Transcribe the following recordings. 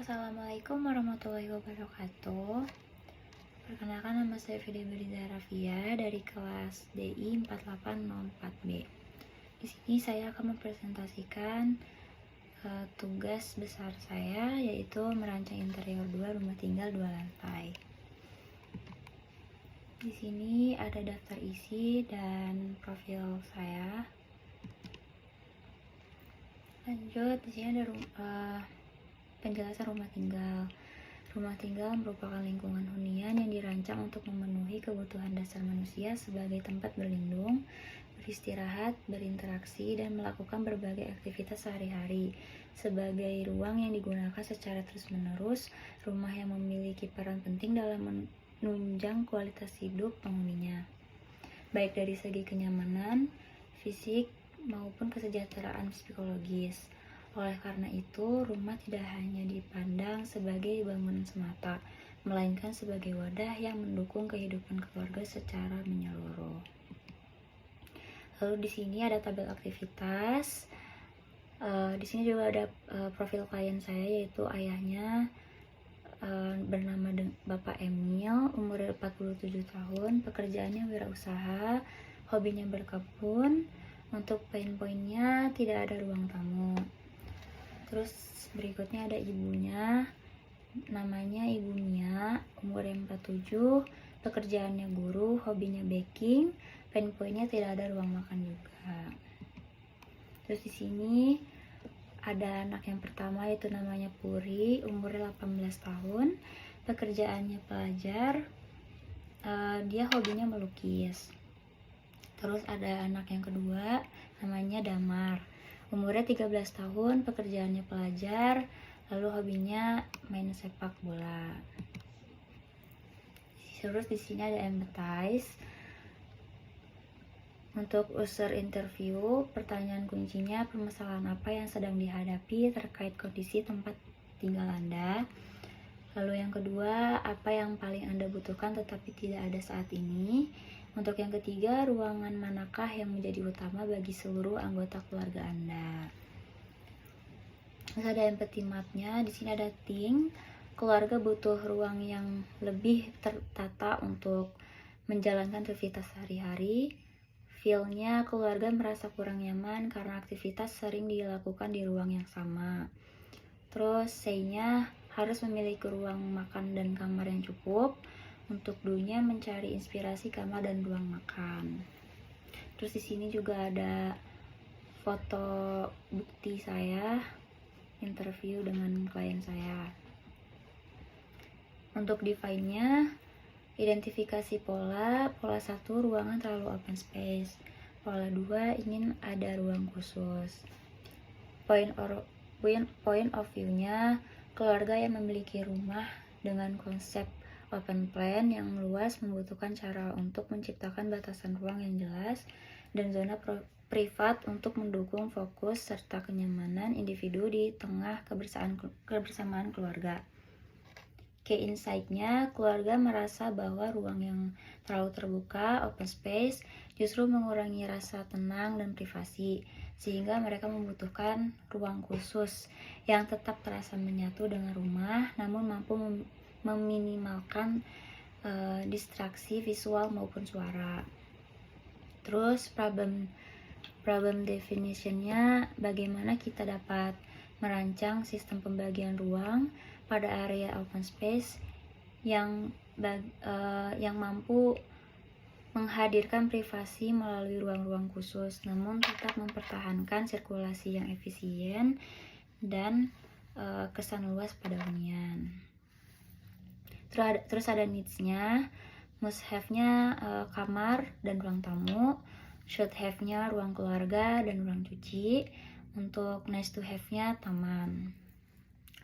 Assalamualaikum warahmatullahi wabarakatuh. Perkenalkan, nama saya Fidebrida Rafia dari kelas DI 4804B. Di sini saya akan mempresentasikan tugas besar saya, yaitu merancang interior 2 rumah tinggal 2 lantai. Di sini ada daftar isi dan profil saya. Lanjut, di sini ada penjelasan rumah tinggal. Rumah tinggal merupakan lingkungan hunian yang dirancang untuk memenuhi kebutuhan dasar manusia sebagai tempat berlindung, beristirahat, berinteraksi, dan melakukan berbagai aktivitas sehari-hari. Sebagai ruang yang digunakan secara terus-menerus, rumah yang memiliki peran penting dalam menunjang kualitas hidup penghuninya, baik dari segi kenyamanan, fisik, maupun kesejahteraan psikologis. Oleh karena itu, rumah tidak hanya dipandang sebagai bangunan semata, melainkan sebagai wadah yang mendukung kehidupan keluarga secara menyeluruh. Lalu di sini ada tabel aktivitas. Di sini juga ada profil klien saya, yaitu ayahnya bernama Bapak Emil, umur 47 tahun, pekerjaannya wirausaha, hobinya berkebun. Untuk poin-poinnya, tidak ada ruang tamu. Terus berikutnya ada ibunya, namanya Ibu Mia, umur 47, pekerjaannya guru, hobinya baking, poin-poinnya tidak ada ruang makan juga. Terus di sini ada anak yang pertama, yaitu namanya Puri, umur 18 tahun, pekerjaannya pelajar, dia hobinya melukis. Terus ada anak yang kedua, namanya Damar, umurnya 13 tahun, pekerjaannya pelajar, lalu hobinya main sepak bola. Terus di sini ada empathize. Untuk user interview, pertanyaan kuncinya permasalahan apa yang sedang dihadapi terkait kondisi tempat tinggal Anda. Lalu yang kedua, apa yang paling Anda butuhkan tetapi tidak ada saat ini. Untuk yang ketiga, ruangan manakah yang menjadi utama bagi seluruh anggota keluarga Anda. Terus ada empathy map-nya. Di sini ada think. Keluarga butuh ruang yang lebih tertata untuk menjalankan aktivitas sehari-hari. Feel-nya, keluarga merasa kurang nyaman karena aktivitas sering dilakukan di ruang yang sama. Terus say-nya, harus memiliki ruang makan dan kamar yang cukup. Untuk do-nya, mencari inspirasi kamar dan ruang makan. Terus di sini juga ada foto bukti saya interview dengan klien saya. Untuk define-nya, identifikasi pola 1, ruangan terlalu open space. Pola 2, ingin ada ruang khusus. Point of view-nya, keluarga yang memiliki rumah dengan konsep open plan yang luas membutuhkan cara untuk menciptakan batasan ruang yang jelas dan zona privat untuk mendukung fokus serta kenyamanan individu di tengah kebersamaan keluarga. Key insight-nya, keluarga merasa bahwa ruang yang terlalu terbuka, open space, justru mengurangi rasa tenang dan privasi, sehingga mereka membutuhkan ruang khusus yang tetap terasa menyatu dengan rumah, namun mampu meminimalkan distraksi visual maupun suara. Terus problem definition-nya, bagaimana kita dapat merancang sistem pembagian ruang pada area open space yang mampu menghadirkan privasi melalui ruang-ruang khusus, namun tetap mempertahankan sirkulasi yang efisien dan kesan luas pada hunian. Terus ada needs-nya, must have-nya kamar dan ruang tamu, should have-nya ruang keluarga dan ruang cuci, untuk nice to have-nya taman.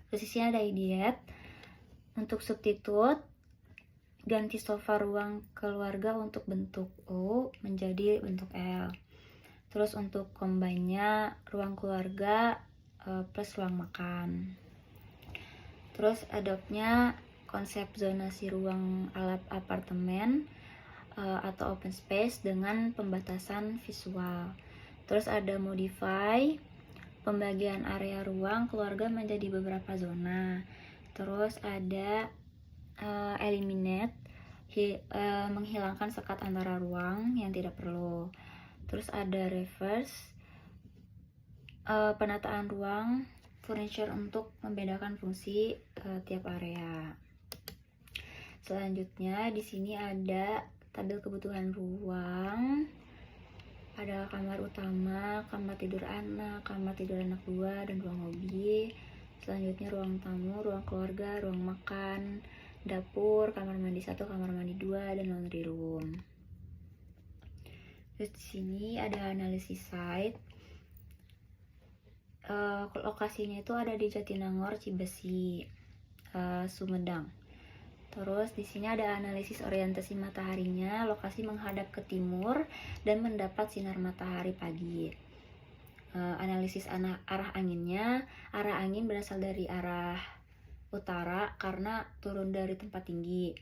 Terus di sini ada idiot. Untuk substitute, ganti sofa ruang keluarga untuk bentuk U menjadi bentuk L. Terus untuk combine-nya, ruang keluarga plus ruang makan. Terus adopt-nya, konsep zonasi ruang ala apartemen atau open space dengan pembatasan visual. Terus ada modify, pembagian area ruang keluarga menjadi beberapa zona. Terus ada eliminate, menghilangkan sekat antara ruang yang tidak perlu. Terus ada reverse, penataan ruang, furniture untuk membedakan fungsi tiap area. Selanjutnya di sini ada tabel kebutuhan ruang. Ada kamar utama, kamar tidur anak 2, dan ruang hobi. Selanjutnya ruang tamu, ruang keluarga, ruang makan, dapur, kamar mandi 1, kamar mandi 2, dan laundry room. Terus di sini ada analisis site. Lokasinya itu ada di Jatinangor, Cibesi, Sumedang. Terus di sini ada analisis orientasi mataharinya, lokasi menghadap ke timur dan mendapat sinar matahari pagi. Analisis arah anginnya, arah angin berasal dari arah utara karena turun dari tempat tinggi.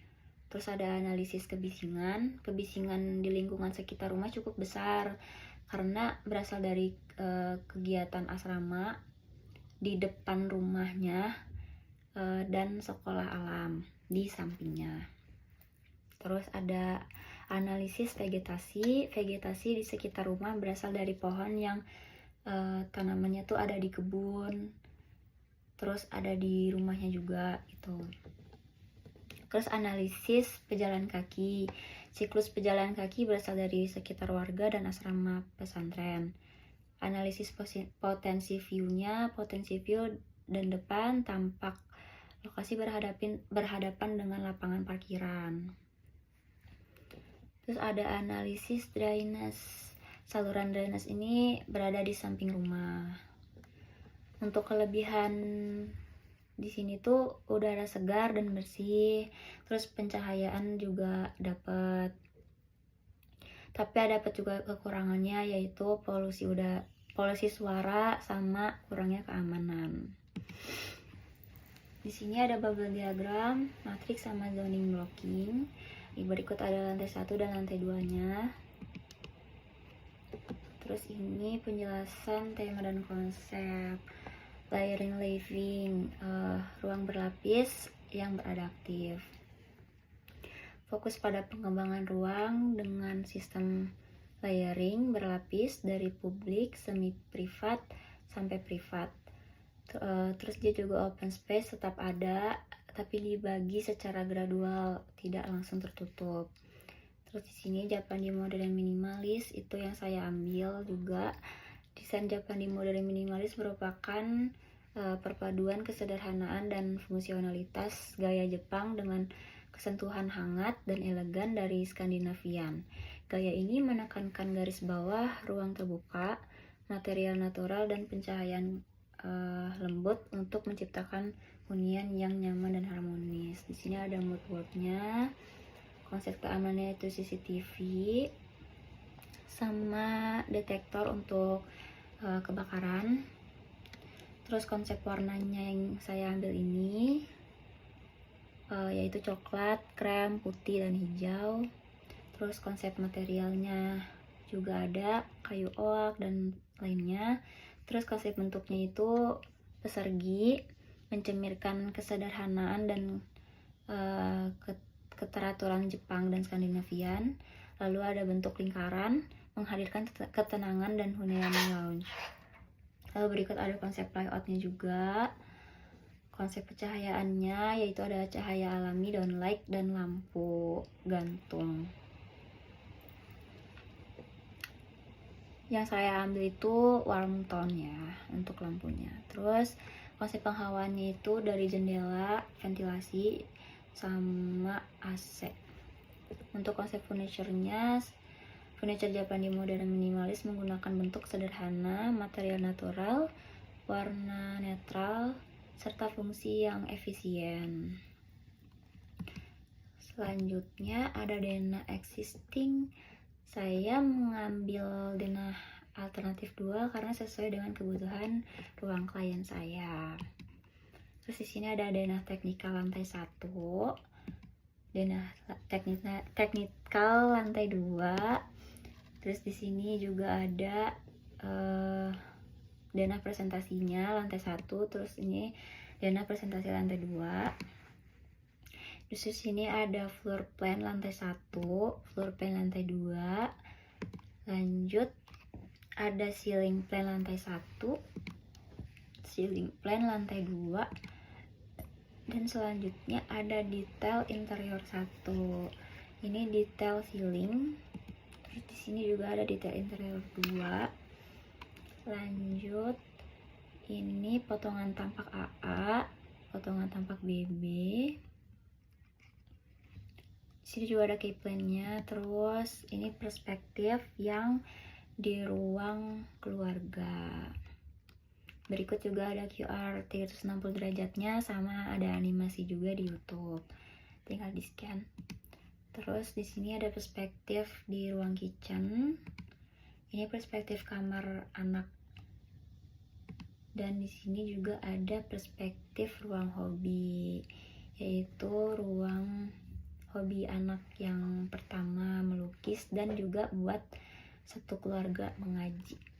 Terus ada analisis kebisingan di lingkungan sekitar rumah cukup besar karena berasal dari kegiatan asrama di depan rumahnya dan sekolah alam di sampingnya. Terus ada analisis vegetasi di sekitar rumah berasal dari pohon yang tanamannya tuh ada di kebun, terus ada di rumahnya juga itu. Terus analisis pejalan kaki, siklus pejalan kaki berasal dari sekitar warga dan asrama pesantren. Analisis potensi view dan depan tampak lokasi berhadapan dengan lapangan parkiran. Terus ada analisis drainase. Saluran drainase ini berada di samping rumah. Untuk kelebihan di sini tuh udara segar dan bersih, terus pencahayaan juga dapat. Tapi ada juga kekurangannya, yaitu polusi suara sama kurangnya keamanan. Di sini ada bubble diagram, matriks sama zoning blocking. Di berikut ada lantai 1 dan lantai 2-nya. Terus ini penjelasan tema dan konsep. Layering living, ruang berlapis yang beradaptif. Fokus pada pengembangan ruang dengan sistem layering berlapis dari publik, semi privat sampai privat. Terus dia juga open space tetap ada, tapi dibagi secara gradual, tidak langsung tertutup. Terus di sini Japandi modern minimalis itu yang saya ambil juga. Desain Japandi modern minimalis merupakan perpaduan kesederhanaan dan fungsionalitas gaya Jepang dengan kesentuhan hangat dan elegan dari Skandinavian. Gaya ini menekankan garis bawah, ruang terbuka, material natural dan pencahayaan lembut untuk menciptakan hunian yang nyaman dan harmonis. Di sini ada mood board-nya. Konsep keamanannya itu CCTV sama detektor untuk kebakaran. Terus konsep warnanya yang saya ambil ini yaitu coklat, krem, putih, dan hijau. Terus konsep materialnya juga ada kayu oak dan lainnya. Terus konsep bentuknya itu persegi, mencemirkan kesederhanaan dan keteraturan Jepang dan Skandinavian. Lalu ada bentuk lingkaran, menghadirkan ketenangan dan hunian lounge. Lalu berikut ada konsep layoutnya juga. Konsep pencahayaannya yaitu ada cahaya alami, downlight, dan lampu gantung. Yang saya ambil itu warm tone ya untuk lampunya. Terus konsep penghawaannya itu dari jendela, ventilasi, sama AC. Untuk konsep furniture-nya, furniture Japandi modern minimalis menggunakan bentuk sederhana, material natural, warna netral, serta fungsi yang efisien. Selanjutnya ada denah existing. Saya mengambil denah alternatif 2 karena sesuai dengan kebutuhan ruang klien saya. Terus di sini ada denah teknikal lantai 1, denah teknikal lantai 2. Terus di sini juga ada denah presentasinya lantai 1. Terus ini Zona presentasi lantai 2. Terus di sini ada floor plan lantai 1, floor plan lantai 2. Lanjut ada ceiling plan lantai 1, ceiling plan lantai 2. Dan selanjutnya ada detail interior 1. Ini detail ceiling. Terus di sini juga ada detail interior 2. Lanjut ini potongan tampak AA, potongan tampak BB. Di sini juga ada keyplan-nya. Terus ini perspektif yang di ruang keluarga. Berikut juga ada QR 360 derajatnya, sama ada animasi juga di YouTube. Tinggal di scan. Terus di sini ada perspektif di ruang kitchen. Ini perspektif kamar anak. Dan di sini juga ada perspektif ruang hobi, yaitu ruang hobi anak yang pertama melukis dan juga buat satu keluarga mengaji.